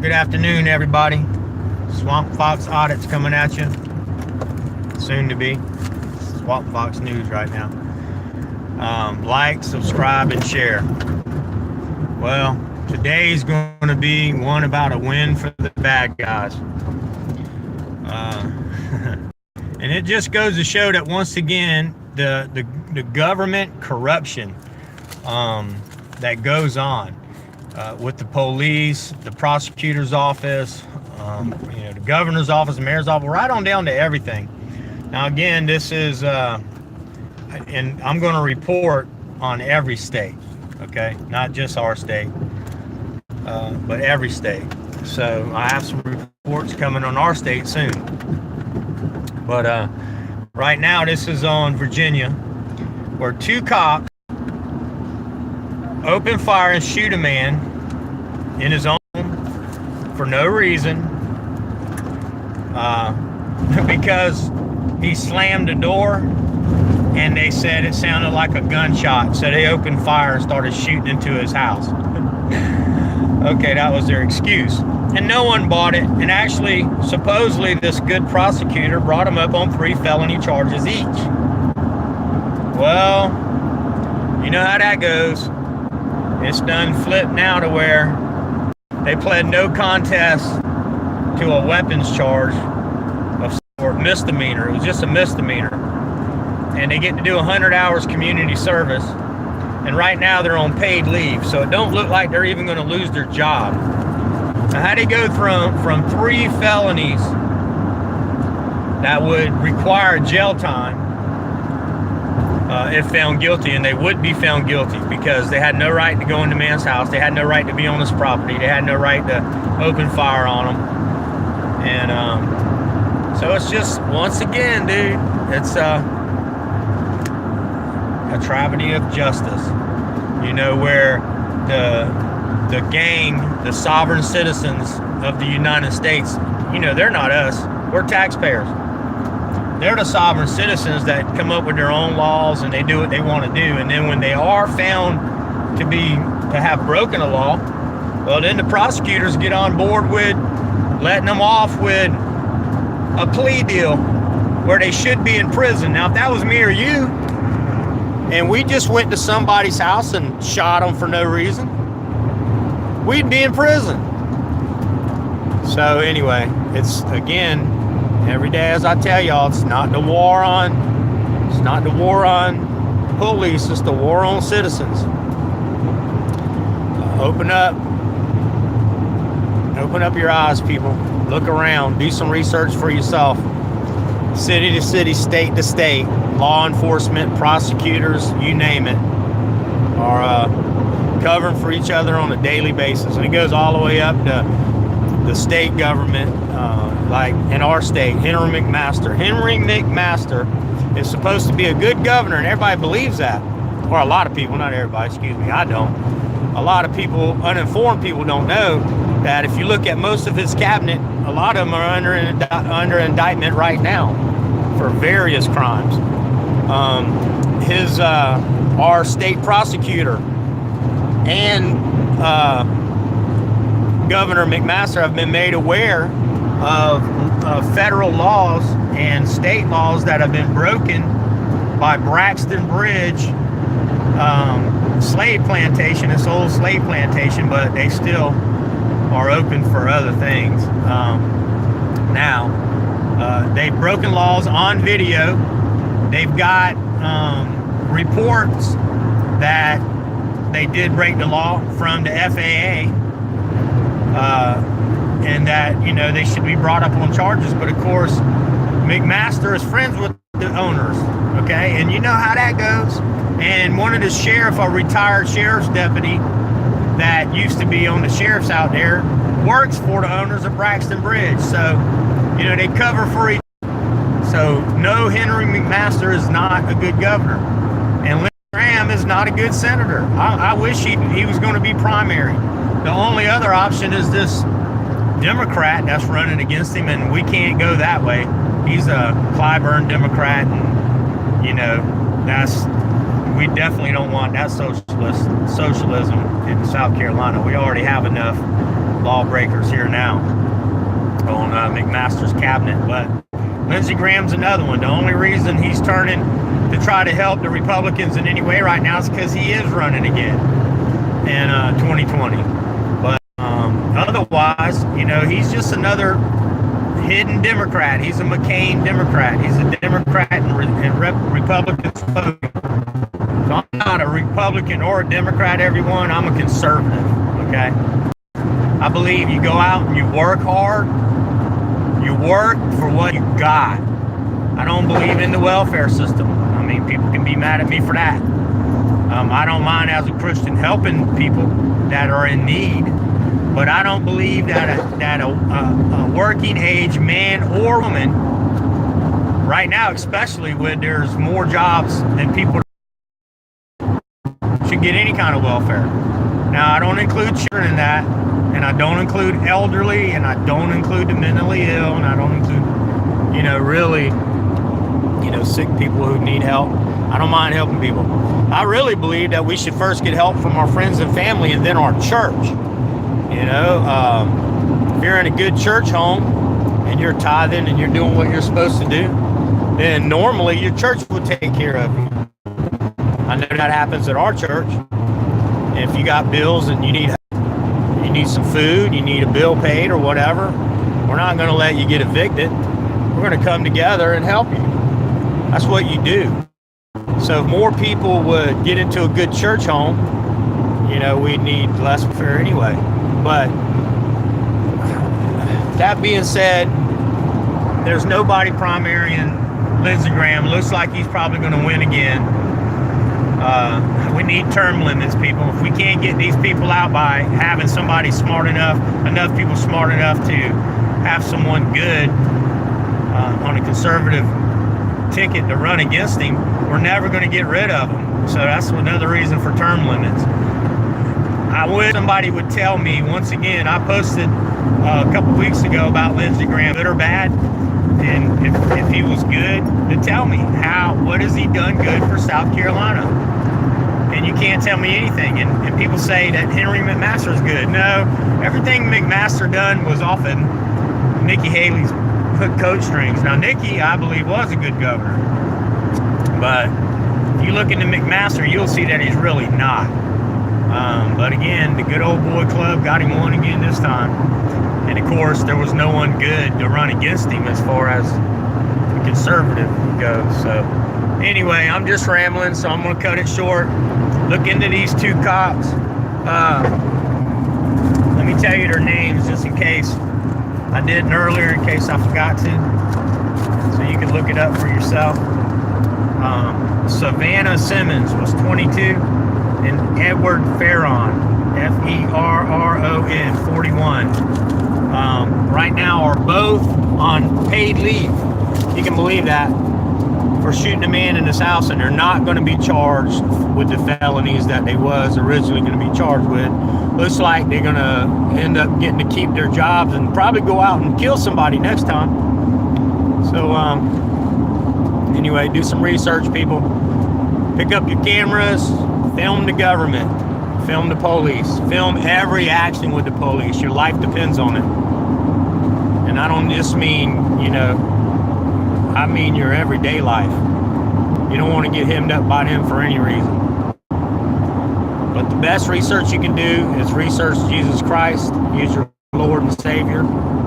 Good afternoon, everybody. Swamp Fox Audits coming at you. Soon to be. Swamp Fox News right now. Like, subscribe, and share. Well, today's going to be one about a win for the bad guys. And it just goes to show that once again, the government corruption that goes on with the police, the prosecutor's office, the governor's office, the mayor's office, right on down to everything. Now again, this is, and I'm going to report on every state, okay? Not just our state, but every state. So I have some reports coming on our state soon. But right now, this is on Virginia, where two cops open fire and shoot a man in his own home for no reason, because he slammed the door and they said it sounded like a gunshot, so they opened fire and started shooting into his house. Okay, that was their excuse, and no one bought it. And actually, supposedly, this good prosecutor brought him up on 3 felony charges each. Well, you know how that goes. It's done flipped now to where they pled no contest to a weapons charge of sort, misdemeanor. It was just a misdemeanor. And they get to do 100 hours community service. And right now they're on paid leave. So it don't look like they're even going to lose their job. Now how they go from 3 felonies that would require jail time if found guilty, and they would be found guilty because they had no right to go into man's house, they had no right to be on his property, they had no right to open fire on him. And so it's just, once again, dude, it's a travesty of justice, where the gang, the sovereign citizens of the United States, they're not us, we're taxpayers. They're the sovereign citizens that come up with their own laws and they do what they want to do. And then when they are found to have broken a law, well, then the prosecutors get on board with letting them off with a plea deal where they should be in prison. Now, if that was me or you, and we just went to somebody's house and shot them for no reason, we'd be in prison. So anyway, it's, again, every day, as I tell y'all, it's not the war on police, it's the war on citizens. Open up your eyes, people. Look around, do some research for yourself. City to city, state to state, law enforcement, prosecutors, you name it, are covering for each other on a daily basis. And it goes all the way up to the state government, like in our state, Henry McMaster. Henry McMaster is supposed to be a good governor, and everybody believes that. Or a lot of people, not everybody, excuse me, I don't. A lot of people, uninformed people, don't know that if you look at most of his cabinet, a lot of them are under indictment right now for various crimes. Our state prosecutor and Governor McMaster have been made aware of federal laws and state laws that have been broken by Braxton Bridge slave plantation, this old slave plantation, but they still are open for other things. Now, they've broken laws on video. They've got reports that they did break the law from the FAA, and that, they should be brought up on charges. But of course, McMaster is friends with the owners, okay? And you know how that goes. And one of the sheriff, a retired sheriff's deputy that used to be on the sheriff's out there, works for the owners of Braxton Bridge. So, they cover for each other. So, no, Henry McMaster is not a good governor. And Lindsey Graham is not a good senator. I wish he was going to be primary. The only other option is this Democrat that's running against him, and we can't go that way. He's a Clyburn Democrat, and we definitely don't want that socialism in South Carolina. We already have enough lawbreakers here now on McMaster's cabinet. But Lindsey Graham's another one. The only reason he's turning to try to help the Republicans in any way right now is because he is running again in 2020. But otherwise, he's just another hidden Democrat. He's a McCain Democrat. He's a Democrat and Republicans voting. So I'm not a Republican or a Democrat, everyone. I'm a conservative, okay? I believe you go out and you work hard. You work for what you got. I don't believe in the welfare system. I mean, people can be mad at me for that. I don't mind as a Christian helping people that are in need. But I don't believe that a working age man or woman, right now especially when there's more jobs than people, should get any kind of welfare. Now, I don't include children in that, and I don't include elderly, and I don't include the mentally ill, and I don't include, really, sick people who need help. I don't mind helping people. I really believe that we should first get help from our friends and family and then our church. If you're in a good church home and you're tithing and you're doing what you're supposed to do, then normally your church will take care of you. I know that happens at our church. If you got bills and you need some food, you need a bill paid or whatever, we're not going to let you get evicted. We're going to come together and help you. That's what you do. So if more people would get into a good church home, we'd need less welfare anyway. But that being said, there's nobody primarying Lindsey Graham. Looks like he's probably going to win again. We need term limits, people. If we can't get these people out by having somebody enough people smart enough to have someone good on a conservative ticket to run against him, we're never going to get rid of him. So that's another reason for term limits. I wish somebody would tell me, once again, I posted a couple weeks ago about Lindsey Graham, good or bad, and if he was good, to tell me what has he done good for South Carolina? And you can't tell me anything. And people say that Henry McMaster is good. No, everything McMaster done was off of Nikki Haley's coat strings. Now, Nikki, I believe, was a good governor. But if you look into McMaster, you'll see that he's really not. But again, the good old boy club got him on again this time. And of course, there was no one good to run against him as far as the conservative goes. So anyway, I'm just rambling, so I'm going to cut it short. Look into these two cops. Let me tell you their names just in case. I did earlier in case I forgot to. So you can look it up for yourself. Savannah Simmons was 22. And Edward Ferron, Ferron, 41, right now are both on paid leave. You can believe that, for shooting a man in his house, and they're not going to be charged with the felonies that they was originally going to be charged with. Looks like they're going to end up getting to keep their jobs and probably go out and kill somebody next time. So anyway, do some research, people. Pick up your cameras. Film the government, film the police, film every action with the police. Your life depends on it. And I don't just mean, I mean your everyday life. You don't want to get hemmed up by them for any reason. But the best research you can do is research Jesus Christ. He is your Lord and Savior.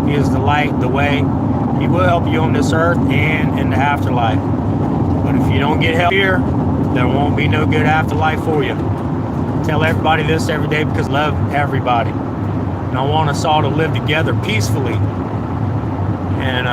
He is the light, the way. He will help you on this earth and in the afterlife. But if you don't get help here, there won't be no good afterlife for you. Tell everybody this every day because I love everybody. And I want us all to live together peacefully. And